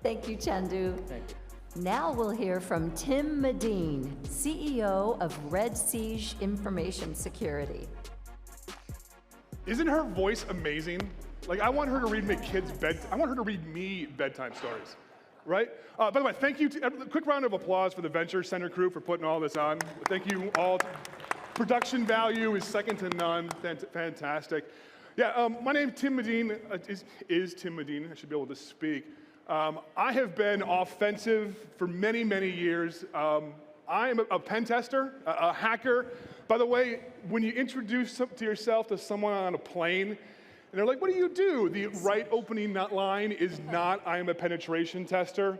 Thank you, Chandu. Thank you. Now we'll hear from Tim Medin, CEO of Red Siege Information Security. Isn't her voice amazing? Like, I want her to read I want her to read me bedtime stories, right? By the way, thank you to quick round of applause for the Venture Center crew for putting all this on. Thank you all. Production value is second to none. Fantastic. Yeah, my name Tim Medin is Tim Medin. I should be able to speak. I have been offensive for many, many years. I am a pen tester, a hacker. By the way, when you introduce to yourself to someone on a plane, and they're like, what do you do? The right opening line is not, I am a penetration tester.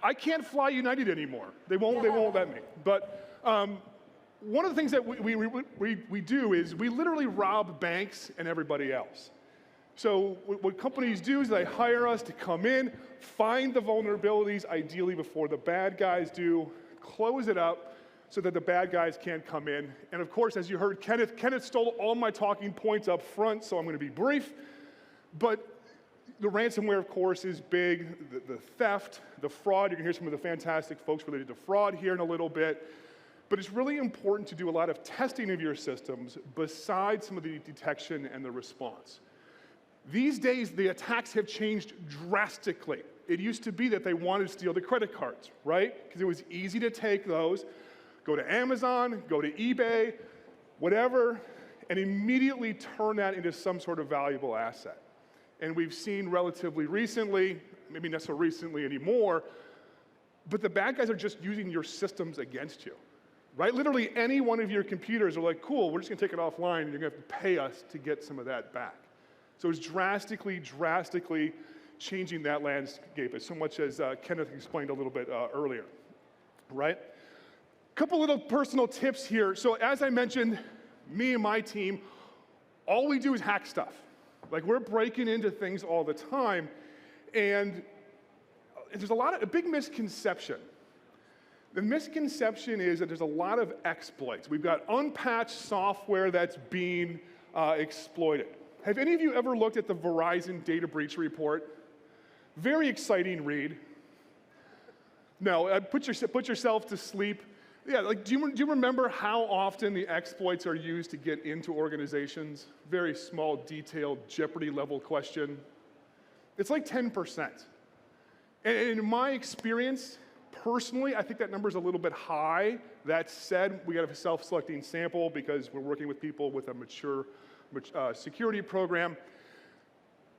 I can't fly United anymore. They won't let me. But one of the things that we do is we literally rob banks and everybody else. So what companies do is they hire us to come in, find the vulnerabilities, ideally before the bad guys do, close it up so that the bad guys can't come in. And of course, as you heard, Kenneth stole all my talking points up front, so I'm going to be brief. But the ransomware, of course, is big. The theft, the fraud, you're going to hear some of the fantastic folks related to fraud here in a little bit. But it's really important to do a lot of testing of your systems besides some of the detection and the response. These days, the attacks have changed drastically. It used to be that they wanted to steal the credit cards, right? Because it was easy to take those, go to Amazon, go to eBay, whatever, and immediately turn that into some sort of valuable asset. And we've seen relatively recently, maybe not so recently anymore, but the bad guys are just using your systems against you, right? Literally any one of your computers are like, cool, we're just gonna take it offline and you're gonna have to pay us to get some of that back. So it's drastically changing that landscape, as so much as Kenneth explained a little bit earlier, right? Couple little personal tips here. So as I mentioned, me and my team, all we do is hack stuff. Like, we're breaking into things all the time, and there's a big misconception. The misconception is that there's a lot of exploits. We've got unpatched software that's being exploited. Have any of you ever looked at the Verizon data breach report? Very exciting read. No, put yourself to sleep. Yeah, like, do you remember how often the exploits are used to get into organizations? Very small, detailed, Jeopardy-level question. It's like 10%. And in my experience, personally, I think that number's a little bit high. That said, we got a self-selecting sample because we're working with people with a mature security program.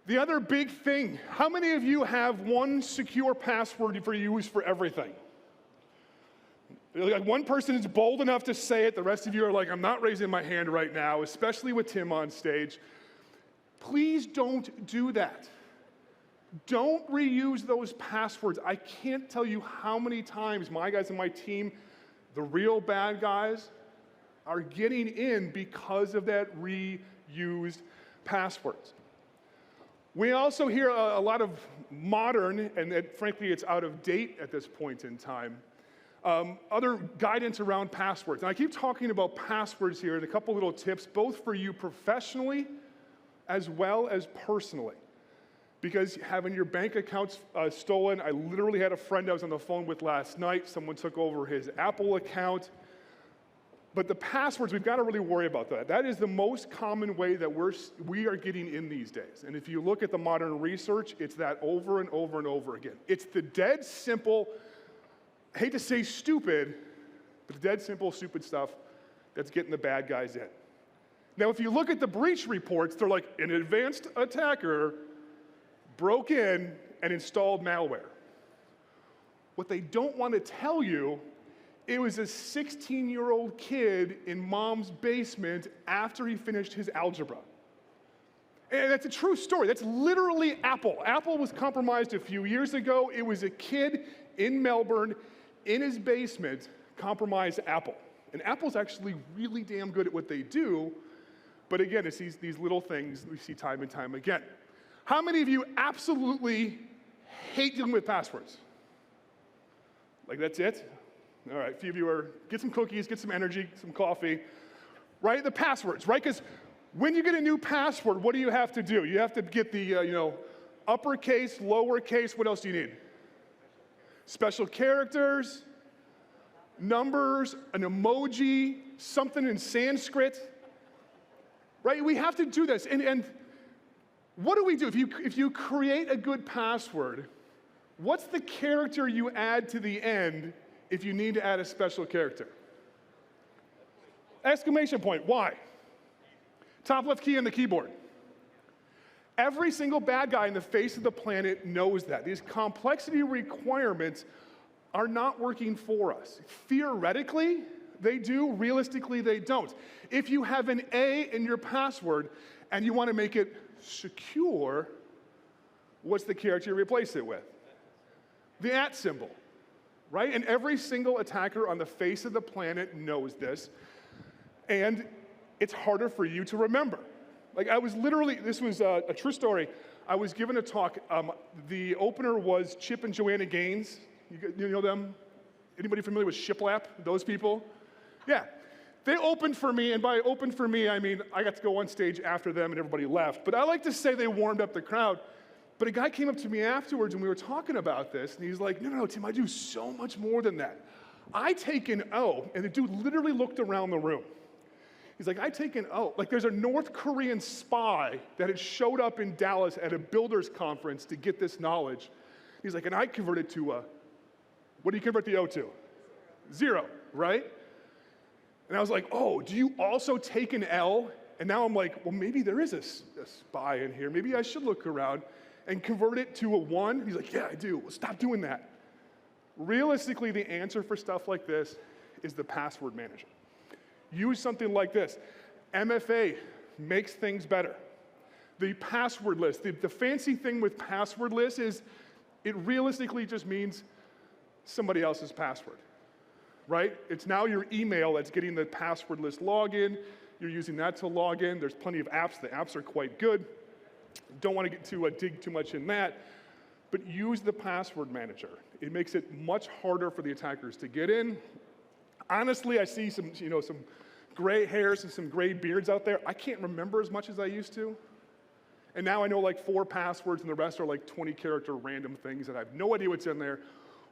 The other big thing, how many of you have one secure password for use for everything? Like, one person is bold enough to say it, the rest of you are like, I'm not raising my hand right now, especially with Tim on stage. Please don't do that. Don't reuse those passwords. I can't tell you how many times my guys and my team, the real bad guys, are getting in because of that reused passwords. We also hear a lot of modern, and frankly it's out of date at this point in time, other guidance around passwords. And I keep talking about passwords here and a couple little tips, both for you professionally as well as personally. Because having your bank accounts stolen, I literally had a friend I was on the phone with last night, someone took over his Apple account. But the passwords, we've got to really worry about that. That is the most common way that we are getting in these days. And if you look at the modern research, it's that over and over and over again. It's the dead simple, I hate to say stupid, but the dead simple, stupid stuff that's getting the bad guys in. Now, if you look at the breach reports, they're like, an advanced attacker broke in and installed malware. What they don't want to tell you, it was a 16-year-old kid in mom's basement after he finished his algebra. And that's a true story. That's literally Apple. Apple was compromised a few years ago. It was a kid in Melbourne, in his basement, compromised Apple. And Apple's actually really damn good at what they do, but again, it's these little things we see time and time again. How many of you absolutely hate dealing with passwords? Like, that's it? All right, a few of you are, get some cookies, get some energy, some coffee, right? The passwords, right? Because when you get a new password, what do you have to do? You have to get the, uppercase, lowercase, what else do you need? Special characters, numbers, an emoji, something in Sanskrit, right? We have to do this. And what do we do? If you create a good password, what's the character you add to the end if you need to add a special character? Exclamation point. Why? Top left key on the keyboard. Every single bad guy in the face of the planet knows that. These complexity requirements are not working for us. Theoretically, they do. Realistically, they don't. If you have an A in your password and you want to make it secure, what's the character you replace it with? The @ symbol, right? And every single attacker on the face of the planet knows this. And it's harder for you to remember. Like I was literally, this was a true story. I was given a talk. The opener was Chip and Joanna Gaines. You know them? Anybody familiar with Shiplap? Those people? Yeah. They opened for me, and by opened for me, I mean I got to go on stage after them and everybody left. But I like to say they warmed up the crowd. But a guy came up to me afterwards and we were talking about this, and he's like, no, Tim, I do so much more than that. I take an O, and the dude literally looked around the room. He's like, I take an O. Like there's a North Korean spy that had showed up in Dallas at a builders conference to get this knowledge. He's like, and I converted to a, what do you convert the O to? 0, right? And I was like, oh, do you also take an L? And now I'm like, well, maybe there is a spy in here. Maybe I should look around and convert it to a 1. He's like, yeah, I do. Well, stop doing that. Realistically, the answer for stuff like this is the password manager. Use something like this. MFA makes things better. The password list, the fancy thing with password lists is it realistically just means somebody else's password, right? It's now your email that's getting the password list login. You're using that to log in. There's plenty of apps. The apps are quite good. Don't want to get to dig too much in that, but use the password manager. It makes it much harder for the attackers to get in. Honestly, I see some gray hairs and some gray beards out there. I can't remember as much as I used to. And now I know like 4 passwords and the rest are like 20 character random things that I have no idea what's in there.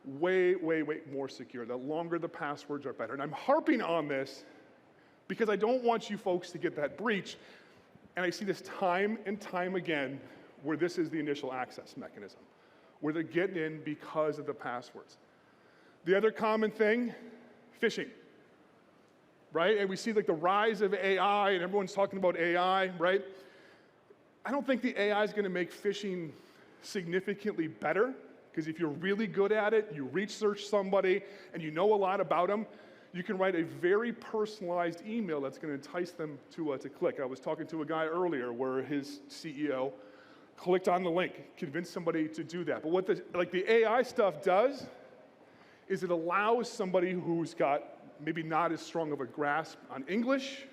Way, way, way more secure. The longer the passwords are better. And I'm harping on this because I don't want you folks to get that breach. And I see this time and time again where this is the initial access mechanism, where they're getting in because of the passwords. The other common thing, phishing, right? And we see like the rise of AI and everyone's talking about AI, right? I don't think the AI is going to make phishing significantly better, because if you're really good at it, you research somebody and you know a lot about them, you can write a very personalized email that's going to entice them to click. I was talking to a guy earlier where his CEO clicked on the link, convinced somebody to do that. But what the AI stuff does is it allows somebody who's got maybe not as strong of a grasp on English,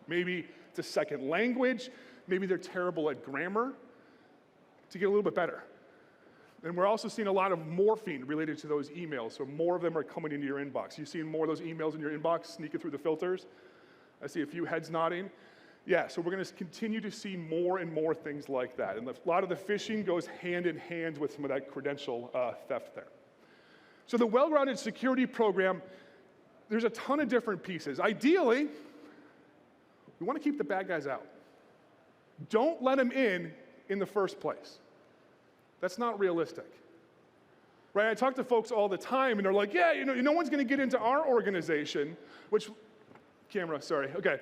maybe it's a second language, maybe they're terrible at grammar, to get a little bit better. And we're also seeing a lot of morphing related to those emails, so more of them are coming into your inbox. You seeing more of those emails in your inbox sneaking through the filters? I see a few heads nodding. Yeah, so we're going to continue to see more and more things like that. And a lot of the phishing goes hand in hand with some of that credential theft there. So the well-rounded security program, there's a ton of different pieces. Ideally, we want to keep the bad guys out. Don't let them in the first place. That's not realistic, right? I talk to folks all the time, and they're like, yeah, no one's going to get into our organization, okay.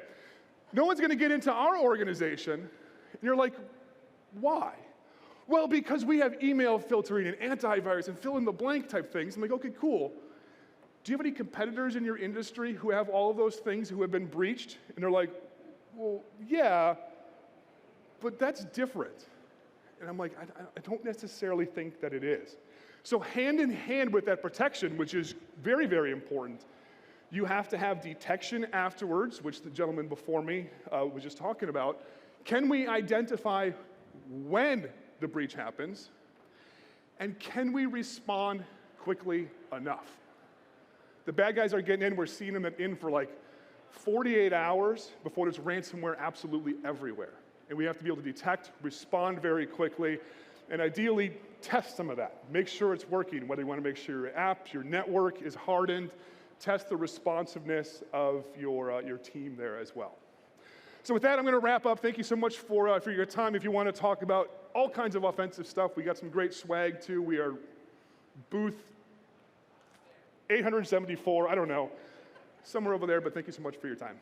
No one's going to get into our organization. And you're like, why? Well, because we have email filtering and antivirus and fill in the blank type things. I'm like, okay, cool. Do you have any competitors in your industry who have all of those things who have been breached? And they're like, well, yeah, but that's different. And I'm like, I don't necessarily think that it is. So hand in hand with that protection, which is very, very important, you have to have detection afterwards, which the gentleman before me was just talking about. Can we identify when the breach happens? And can we respond quickly enough? The bad guys are getting in. We're seeing them in for like 48 hours before there's ransomware absolutely everywhere. And we have to be able to detect, respond very quickly, and ideally test some of that. Make sure it's working, whether you want to make sure your app, your network is hardened, test the responsiveness of your team there as well. So with that, I'm going to wrap up. Thank you so much for your time. If you want to talk about all kinds of offensive stuff, we got some great swag too. We are booth 874, I don't know, somewhere over there, but thank you so much for your time.